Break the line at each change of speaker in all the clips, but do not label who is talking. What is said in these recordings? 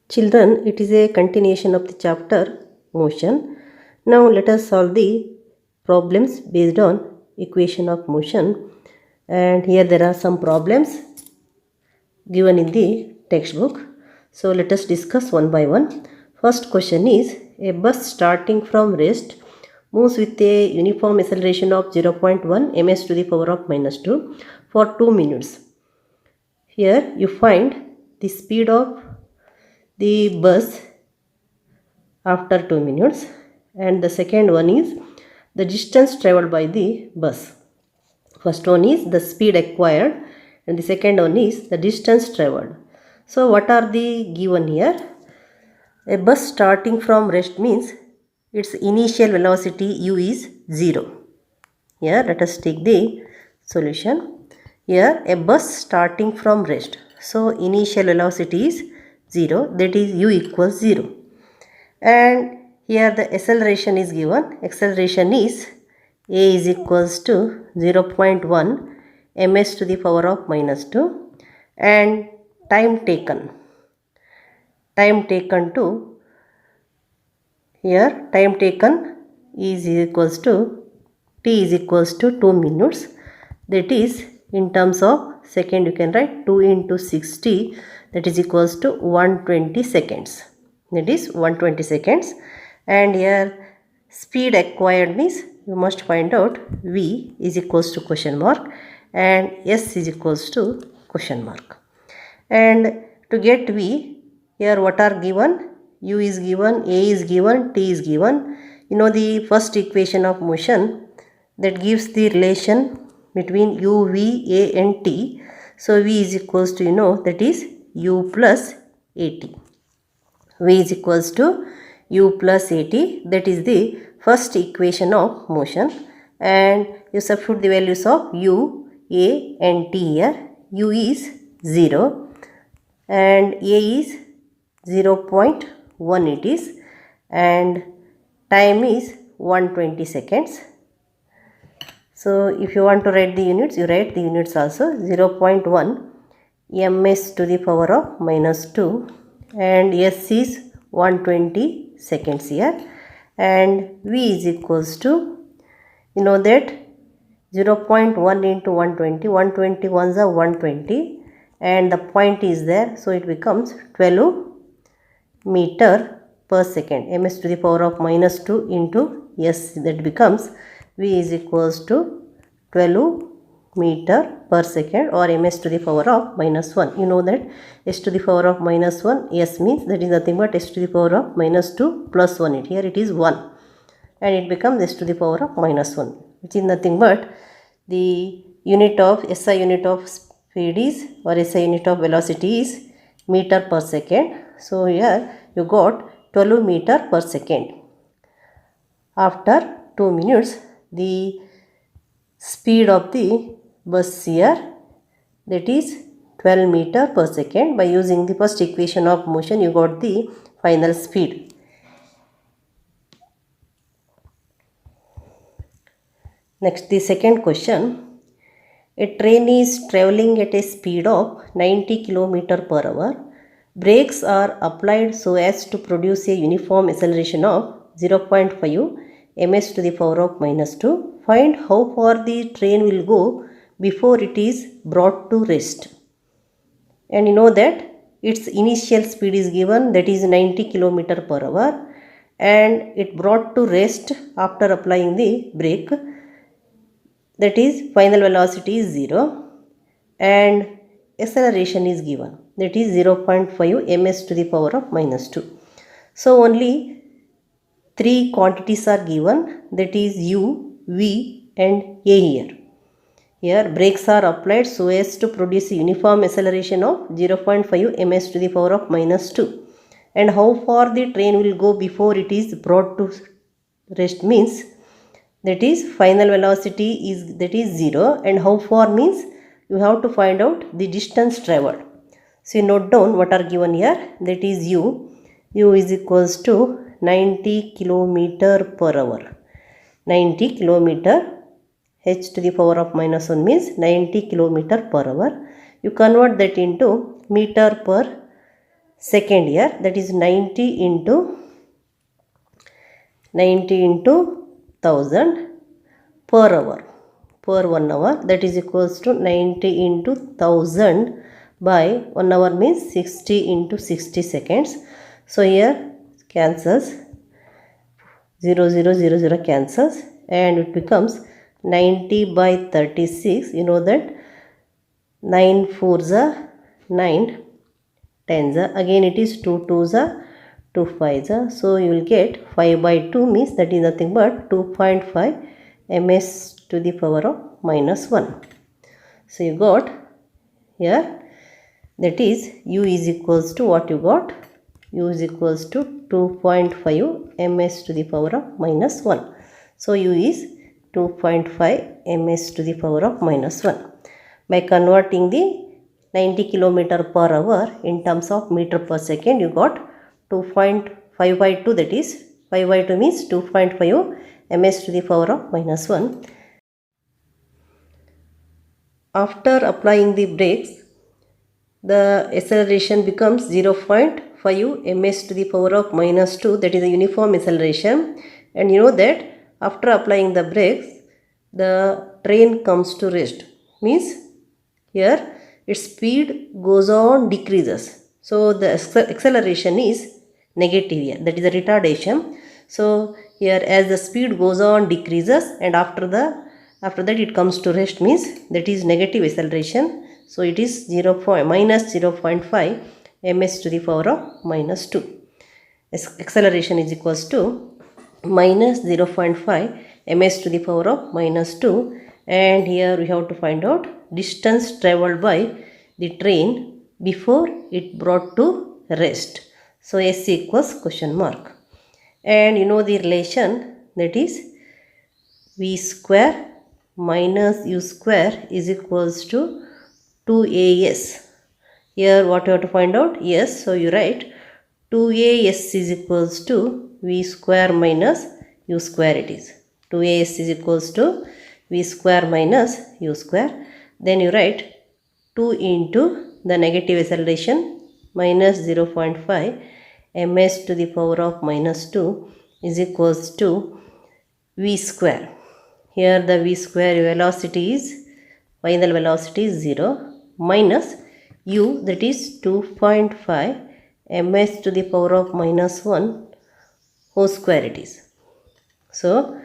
Children, it is a continuation of the chapter motion. Now let us solve the problems based on equation of motion. And here there are some problems given in the textbook. So let us discuss one by one. First question is, a bus starting from rest moves with a uniform acceleration of 0.1 ms to the power of minus 2 for 2 minutes. Here you find the speed of the bus after 2 minutes, and the second one is the distance traveled by the bus. First one is the speed acquired and the second one is the distance traveled. So what are the given here? A bus starting from rest means its initial velocity u is 0. Here let us take the solution. Here a bus starting from rest. So initial velocity is 0, that is u equals 0. And here the acceleration is given. Acceleration is a is equals to 0.1 ms to the power of minus 2, and time taken to here time taken is equals to t is equals to 2 minutes, that is in terms of second you can write 2 into 60, that is equals to 120 seconds, that is 120 seconds. And here speed acquired means you must find out v is equals to question mark and s is equals to question mark. And to get v, here what are given? U is given, a is given, t is given. You know the first equation of motion that gives the relation between u, v, a and t. So v is equals to, that is u plus at. V is equals to u plus at, that is the first equation of motion, and you substitute the values of u, a and t here. U is 0 and a is 0.1 it is, and time is 120 seconds. So if you want to write the units, you write the units also. 0.1 ms to the power of minus 2 and s is 120 seconds here, and v is equals to, that 0.1 into 120, 120 ones are 120 and the point is there, so it becomes 12 meter per second, ms to the power of minus 2 into s, that becomes v is equals to 12 meter per second or ms to the power of minus 1. You know that s to the power of minus 1, s means that is nothing but s to the power of minus 2 plus 1, here it is 1 and it becomes s to the power of minus 1, which is nothing but the unit of SI unit of speed is, or SI unit of velocity is meter per second. So here you got 12 meter per second. After 2 minutes, the speed of the bus here, that is 12 meter per second. By using the first equation of motion, you got the final speed. Next, the second question. A train is traveling at a speed of 90 km per hour. Brakes are applied so as to produce a uniform acceleration of 0.5 ms to the power of minus 2. Find how far the train will go before it is brought to rest. And you know that its initial speed is given, that is 90 km per hour, and it brought to rest after applying the brake, that is final velocity is 0 and acceleration is given, that is 0.5 ms to the power of minus 2. So only 3 quantities are given, that is u, v and a here. Here brakes are applied so as to produce a uniform acceleration of 0.5 ms to the power of minus 2. And how far the train will go before it is brought to rest means, that is final velocity is, that is 0, and how far means you have to find out the distance traveled. So you note down what are given here, that is u is equals to 90 km per hour. 90 km, h to the power of minus 1 means 90 km per hour. You convert that into meter per second year, that is 90 into 1000 per hour, per 1 hour, that is equals to 90 into 1000 by 1 hour means 60 into 60 seconds. So here cancels, 0 0 0 0 cancels, and it becomes 90 by 36. You know that 9 4s are 9, 10s are, again it is 2 2s are 2 5s are. So you will get 5 by 2 means that is nothing but 2.5 ms to the power of minus 1. So you got here, that is u is equals to what you got, u is equals to 2.5 ms to the power of minus 1. So u is 2.5 ms to the power of minus 1. By converting the 90 km per hour in terms of meter per second, you got 2.5 by 2, that is 5 by 2 means 2.5 ms to the power of minus 1. After applying the brakes, the acceleration becomes 0.5 ms to the power of minus 2, that is a uniform acceleration. And you know that after applying the brakes, the train comes to rest, means here its speed goes on decreases. So the acceleration is negative here, that is a retardation. So here as the speed goes on decreases, and after that it comes to rest, means that is negative acceleration. So it is minus 0.5 ms to the power of minus 2. Acceleration is equals to minus 0.5 ms to the power of minus 2. And here we have to find out distance travelled by the train before it brought to rest. So S equals question mark. And you know the relation, that is v square minus u square is equals to 2as. Here what you have to find out? Yes, so you write 2as is equals to v square minus u square. It is 2as is equals to v square minus u square. Then you write 2 into the negative acceleration minus 0.5 ms to the power of minus 2 is equals to v square. Here the v square velocity is, final velocity is 0, minus u, that is 2.5 ms to the power of minus 1 whole square it is. So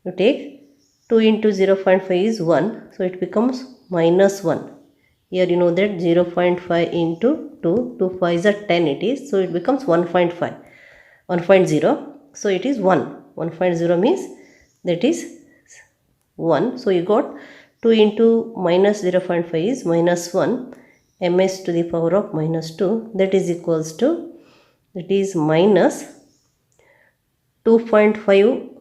you take 2 into 0.5 is 1, so it becomes minus 1. Here you know that 0.5 into 2, 2 5 is a 10 it is, so it becomes 1.5, 1.0, so it is 1. 1.0 means that is 1. So you got 2 into minus 0.5 is minus 1 ms to the power of minus 2, that is equals to, that is minus 2.5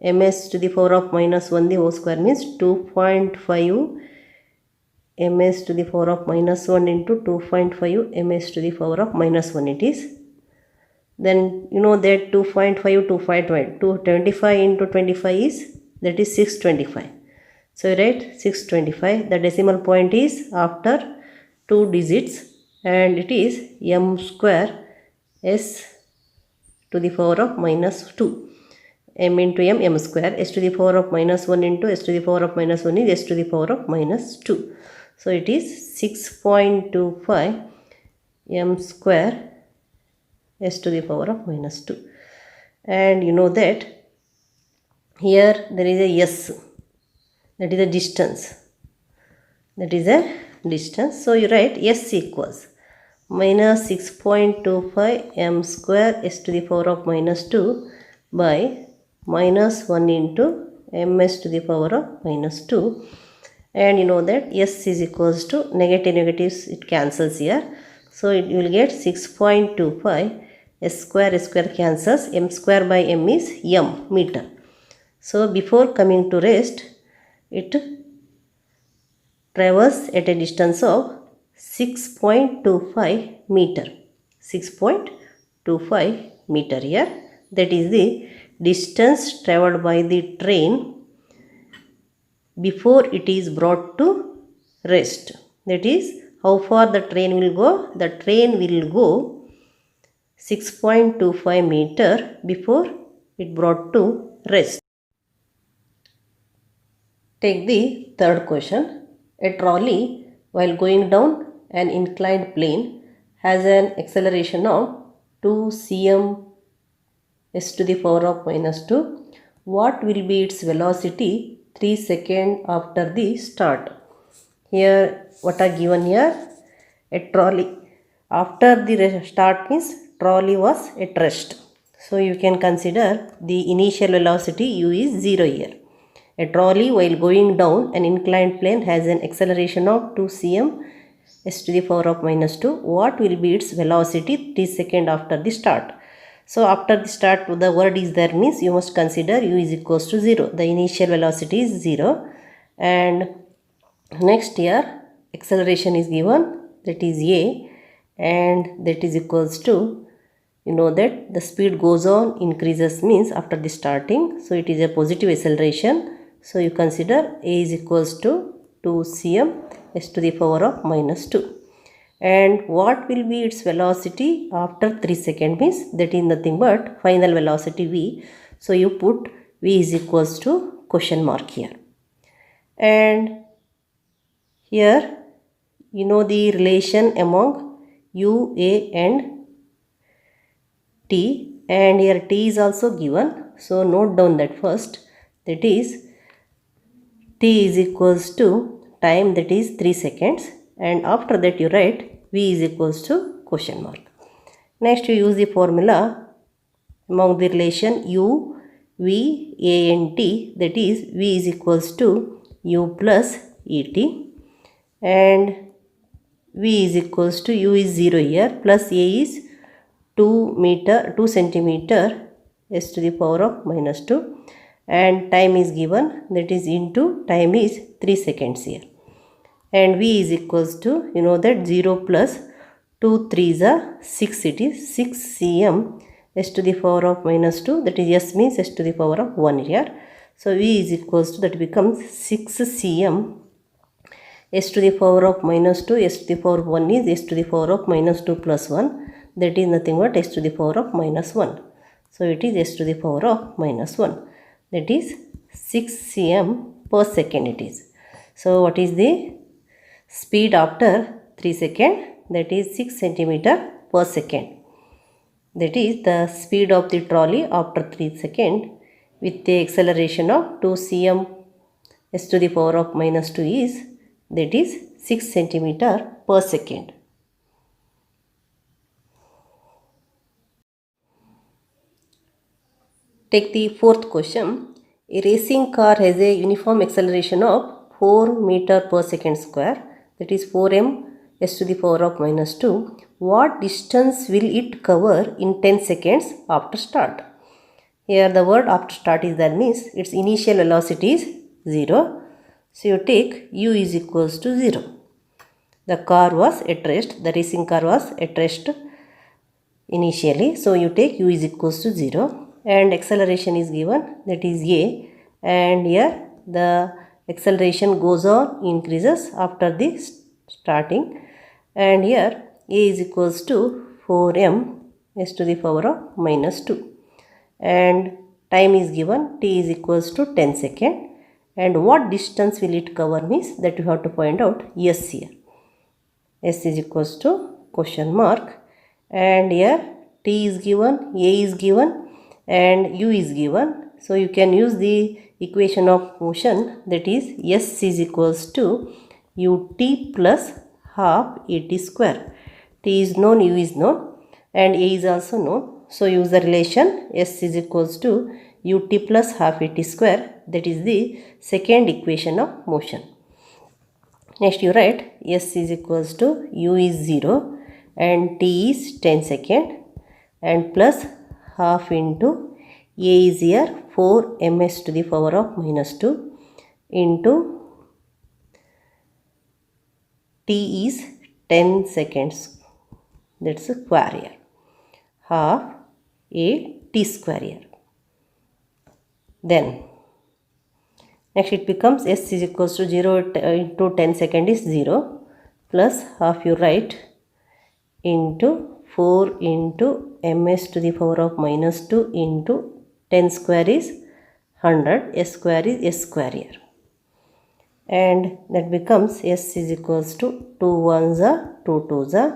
ms to the power of minus 1 the whole square, means 2.5 ms to the power of minus 1 into 2.5 ms to the power of minus 1 it is. Then you know that 2.5 225 into 25 is, that is 625. So write 625. The decimal point is after 2 digits, and it is m square s to the power of minus 2. M into m square, s to the power of minus 1 into s to the power of minus 1 is s to the power of minus 2. So it is 6.25 m square s to the power of minus 2. And you know that here there is a s, that is a distance, that is a distance. So you write s equals minus 6.25 m square s to the power of minus 2 by minus 1 into ms to the power of minus 2. And you know that s is equals to negatives, it cancels here. So you will get 6.25 s square cancels, m square by m is m meter. So before coming to rest, it travels at a distance of 6.25 meter. 6.25 meter here, that is the distance travelled by the train before it is brought to rest. That is how far the train will go. The train will go 6.25 meter before it brought to rest. Take the third question. A trolley while going down an inclined plane has an acceleration of 2 cm s to the power of minus 2. What will be its velocity 3 seconds after the start? Here what are given here? A trolley after the start means trolley was at rest. So you can consider the initial velocity u is 0 here. A trolley while going down an inclined plane has an acceleration of 2 cm s to the power of minus 2. What will be its velocity 3 seconds after the start? So after the start the word is there means you must consider u is equals to 0. The initial velocity is 0 and next here acceleration is given, that is a, and that is equals to, you know that the speed goes on increases means after the starting, so it is a positive acceleration. So you consider a is equals to 2 cm s to the power of minus 2. And what will be its velocity after 3 seconds means that is nothing but final velocity v. So you put v is equals to question mark here. And here you know the relation among u, a and t, and here t is also given. So note down that first, that is t is equals to time, that is 3 seconds, and after that you write v is equals to question mark. Next you use the formula among the relation u, v, a and t, that is v is equals to u plus et, and v is equals to u is 0 here, plus a is 2 centimeter s to the power of minus 2, and time is given, that is into time is 3 seconds here, and v is equals to, you know that 0 plus 2 3s are 6, it is 6 cm s to the power of minus 2, that is s means s to the power of 1 here. So v is equals to, that becomes 6 cm s to the power of minus 2, s to the power of 1 is s to the power of minus 2 plus 1, that is nothing but s to the power of minus 1. So it is s to the power of minus 1, that is 6 cm per second it is. So what is the speed after 3 seconds? That is 6 centimeter per second. That is the speed of the trolley after 3 seconds with the acceleration of 2 cm s to the power of minus 2 is, that is 6 centimeter per second. Take the fourth question. A racing car has a uniform acceleration of 4 meter per second square, that is 4m s to the power of minus 2. What distance will it cover in 10 seconds after start? Here the word after start is there means its initial velocity is 0. So you take u is equals to 0. The car was at rest, the racing car was at rest initially. So you take u is equals to 0 and acceleration is given, that is a, and here the acceleration goes on increases after the starting, and here a is equals to 4m s to the power of minus 2, and time is given, t is equals to 10 seconds, and what distance will it cover means that you have to find out s here. S is equals to question mark, and here t is given, a is given, and u is given. So you can use the equation of motion, that is s is equals to ut plus half at square. T is known, u is known, and a is also known. So use the relation s is equals to ut plus half at square, that is the second equation of motion. Next you write s is equals to u is 0 and t is 10 seconds, and plus half into a is here 4 ms to the power of minus 2 into t is 10 seconds, that's a square here, half a t square here. Then next it becomes s is equals to 0 into 10 second is 0 plus half you write into 4 into ms to the power of minus 2 into 10 square is 100, s square is s square here. And that becomes s is equals to 2 ones are 2 twos are,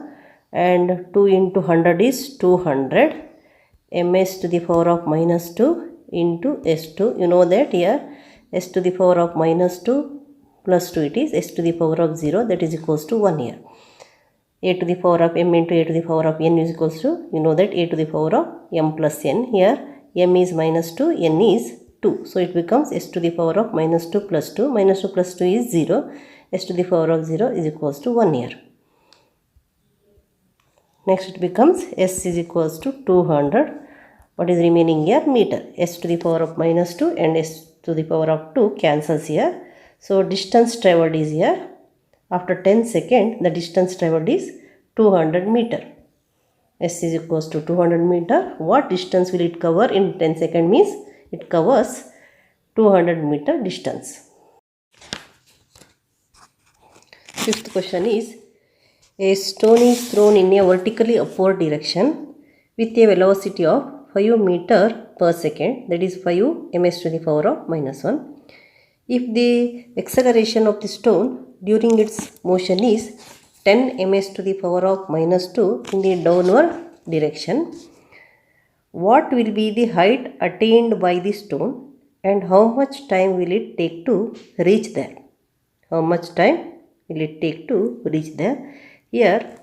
and 2 into 100 is 200, ms to the power of minus 2 into s2. You know that here s to the power of minus 2 plus 2 it is s to the power of 0, that is equals to 1 here. A to the power of m into a to the power of n is equals to, you know that a to the power of m plus n. Here m is minus 2, n is 2. So it becomes s to the power of minus 2 plus 2. Minus 2 plus 2 is 0. S to the power of 0 is equals to 1 here. Next it becomes s is equals to 200. What is remaining here? Meter. S to the power of minus 2 and s to the power of 2 cancels here. So distance travelled is here. After 10 seconds, the distance travelled is 200 meter. S is equals to 200 meter. What distance will it cover in 10 seconds means it covers 200 meter distance. Fifth question is, a stone is thrown in a vertically upward direction with a velocity of 5 meter per second, that is 5 ms to the power of minus 1. If the acceleration of the stone during its motion is 10 ms to the power of minus 2 in the downward direction, what will be the height attained by the stone and how much time will it take to reach there? How much time will it take to reach there? Here,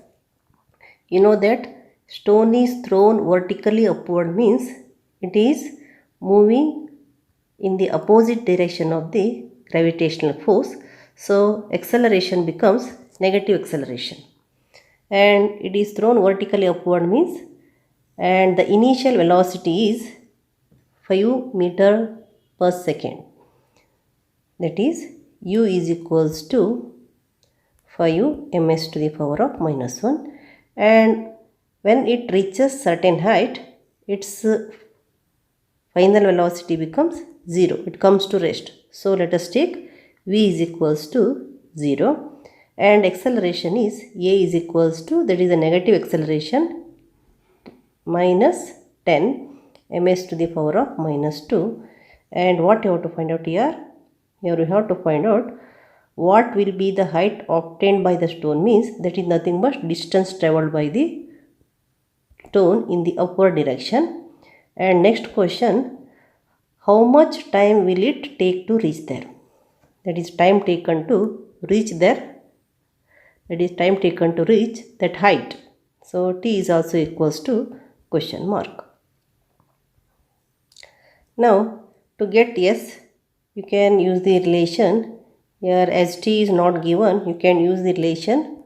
you know that stone is thrown vertically upward means it is moving in the opposite direction of the gravitational force. So acceleration becomes negative acceleration, and it is thrown vertically upward means, and the initial velocity is 5 meter per second, that is u is equals to 5 ms to the power of minus 1, and when it reaches certain height, its final velocity becomes 0. It comes to rest. So let us take v is equals to 0, and acceleration is a is equals to, that is a negative acceleration, minus 10 ms to the power of minus 2. And what you have to find out here? Here we have to find out what will be the height obtained by the stone means, that is nothing but distance travelled by the stone in the upward direction. And next question, how much time will it take to reach there? That is time taken to reach there, that is time taken to reach that height. So t is also equals to question mark. Now to get s, you can use the relation here. As t is not given, you can use the relation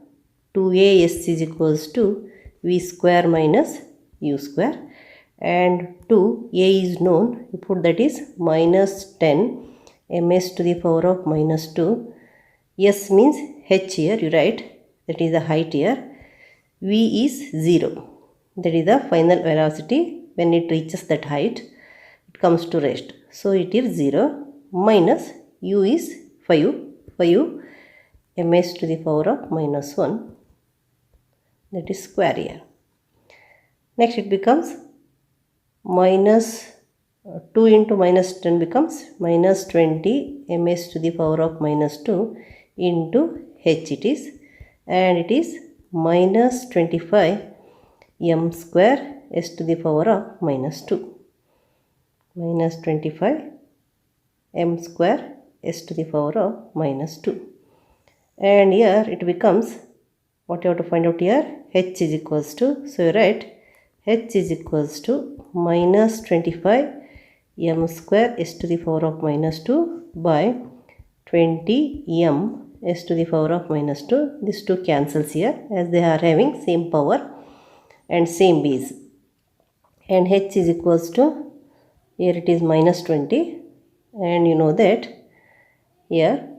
2as is equals to v square minus u square, and 2a is known, you put that is minus 10 ms to the power of minus 2. S means h here, you write, that is the height here. V is 0, that is the final velocity. When it reaches that height, it comes to rest. So it is 0, minus u is 5 ms to the power of minus 1, that is square here. Next it becomes minus 2 into minus 10 becomes minus 20 ms to the power of minus 2 into h it is, and it is minus 25 m square s to the power of minus 2, minus 25 m square s to the power of minus 2. And here it becomes, what you have to find out here? H is equals to, so you write h is equals to minus 25 m square s to the power of minus 2 by 20 m s to the power of minus 2. These two cancels here as they are having same power and same base. And h is equals to, here it is minus 20, and you know that here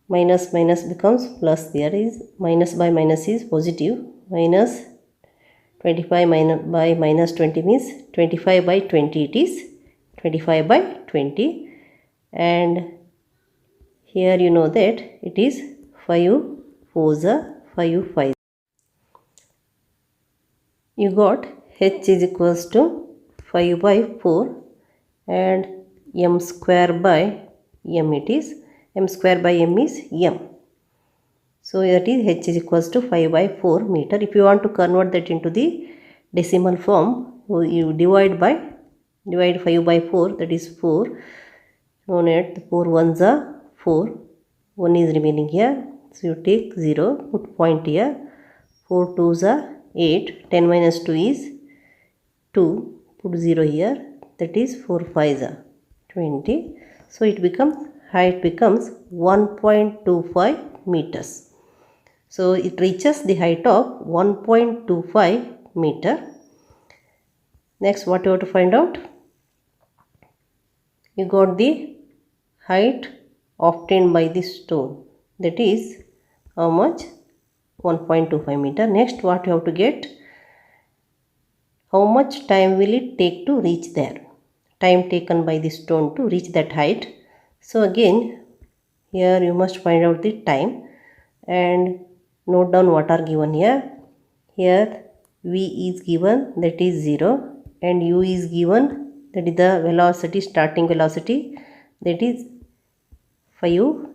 minus minus becomes plus, there is minus by minus is positive, minus 25 minus by minus 20 means 25 by 20, it is 25 by 20, and here you know that it is 5 4s are 5 5. You got h is equals to 5 by 4 and m square by m it is. M square by m is m. So that is h is equals to 5 by 4 meter. If you want to convert that into the decimal form, you divide 5 by 4, that is 4. Note that the 4 ones are 4. 1 is remaining here. So you take 0, put point here. 4 2s are 8. 10 minus 2 is 2. Put 0 here. That is 4 5s are 20. So it becomes, height becomes 1.25 meters. So it reaches the height of 1.25 meter. Next, what you have to find out? You got the height obtained by the stone. That is how much? 1.25 meter. Next, what you have to get? How much time will it take to reach there? Time taken by the stone to reach that height. So again, here you must find out the time and note down what are given here. Here v is given, that is 0, and u is given, that is the velocity, starting velocity, that is 5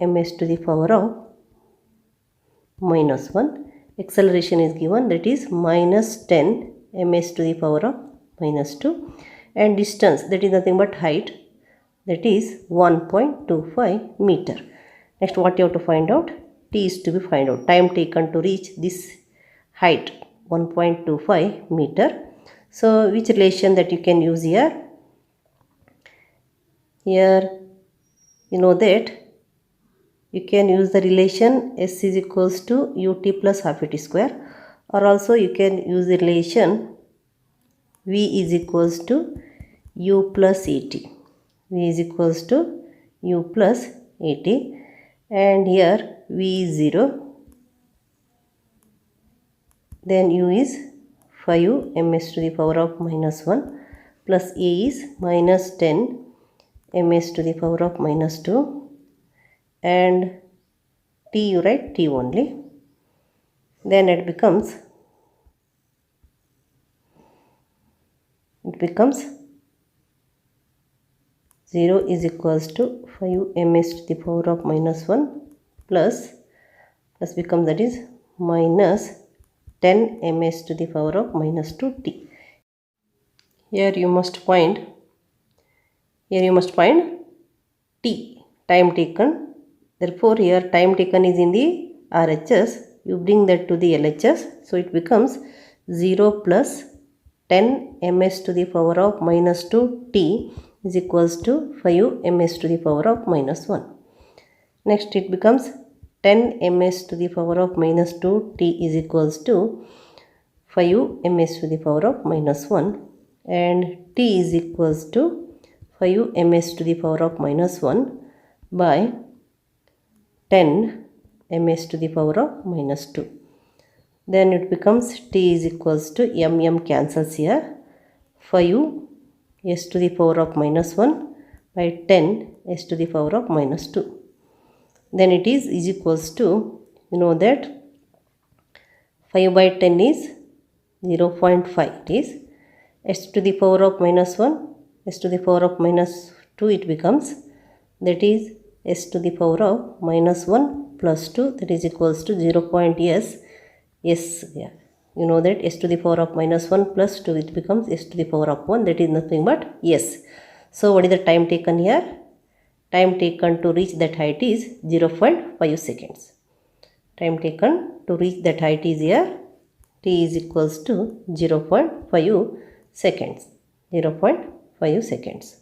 ms to the power of minus 1. Acceleration is given, that is minus 10 ms to the power of minus 2. And distance, that is nothing but height, that is 1.25 meter. Next, what you have to find out? T is to be find out. Time taken to reach this height 1.25 meter. So which relation that you can use here? Here you know that you can use the relation s is equals to ut plus half at square, or also you can use the relation v is equals to u plus at. V is equals to u plus at, and here v is 0, then u is 5 ms to the power of minus 1 plus a is minus 10 ms to the power of minus 2, and t you write t only. Then it becomes 0 is equals to 5 ms to the power of minus 1 plus becomes, that is minus 10 ms to the power of minus 2t. Here you must find t, time taken. Therefore here time taken is in the RHS. You bring that to the LHS. So it becomes 0 plus 10 ms to the power of minus 2t is equals to 5 ms to the power of minus 1. Next, it becomes 10 ms to the power of minus 2t is equals to 5 ms to the power of minus 1, and t is equals to 5 ms to the power of minus 1 by 10 ms to the power of minus 2. Then it becomes t is equals to m cancels here, 5 s to the power of minus 1 by 10 s to the power of minus 2. Then it is equals to, you know that 5 by 10 is 0.5. It is s to the power of minus 1, s to the power of minus 2 it becomes, that is s to the power of minus 1 plus 2, that is equals to 0.s. Yeah. You know that s to the power of minus 1 plus 2 it becomes s to the power of 1, that is nothing but s. So what is the time taken here? Time taken to reach that height is 0.5 seconds. Time taken to reach that height is here, t is equals to 0.5 seconds. 0.5 seconds.